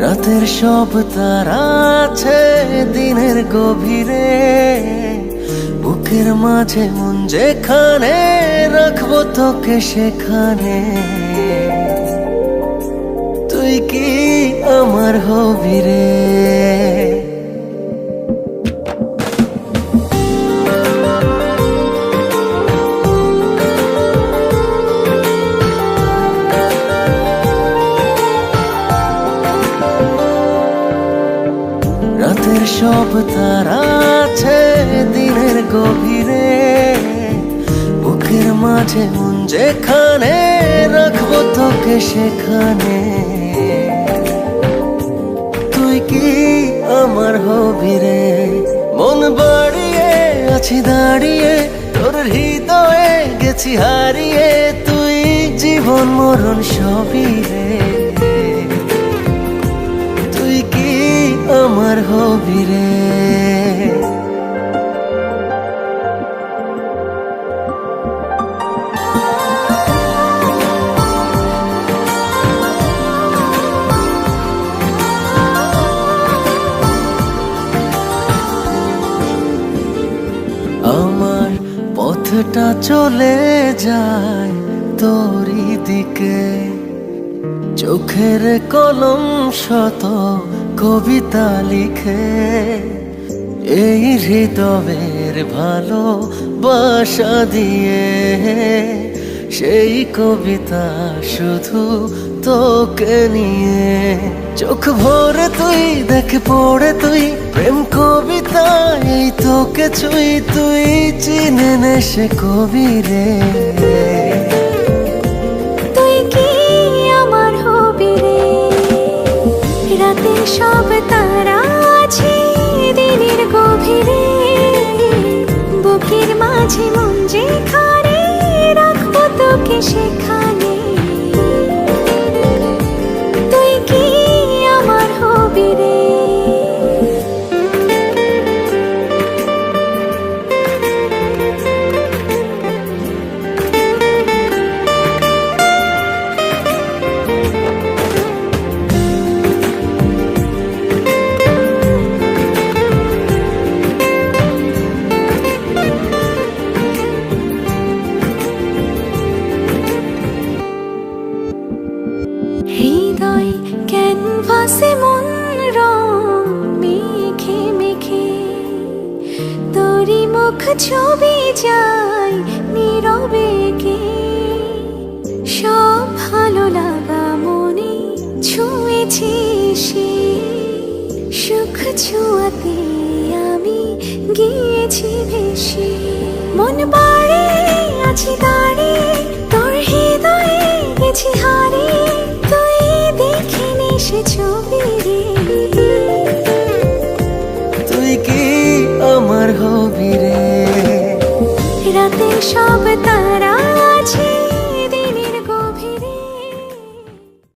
রাতের সব তারা আছে দিনের গভীরে, বুকের মাঝে মন যেখানে রাখবো তোকে সেখানে। তুই কি আমার হবি রে? রাতের সব তারা আছে দিনের গভীরে, বুকের মাঝে মন যেখানে রাখবো তোকে সেখানে। তুই কি আমার হবি রে? মন বাড়িয়ে আছি দাঁড়িয়ে তোর হৃদয়ে গেছি হারিয়ে, তুই জীবন মরণ সবই রে। তুই কি আমার হবি রে? আমার পথটা চলে যায় তোরই দিকে, চোখের কলম শত কবিতা লিখে। এই হৃদয়ের ভালোবাসা দিয়ে সেই কবিতা শুধু তোকে নিয়ে। চোখ ভরে তুই দেখ পড়ে তুই প্রেম কবিতা, এই তোকে ছুঁই তুই চিনে নে সে কবি রে। তুই কি আমার হবি রে? রাতে সব তারা আছে দিনের গভীরে, বুকের মাঝে মন যেখানে রাখবো তোকে সেখানে। তুই কি আমার হবি রে? হৃদয় ক্যানভাসে মন রং মেখে মেখে, তোরই মুখ ছবি যায় নীরবে কে। সব ভালো লাগা মনে ছুঁয়েছি সে, সুখ ছোঁয়াতে আমি গিয়েছি ভেসে। মন বাড়ে আছি দাঁড়িয়ে তোর হৃদয়ে গেছি হারিয়ে, তুই দেখে নে সে ছবি রে। তুই কি আমার হবি রে? রাতে সব তারা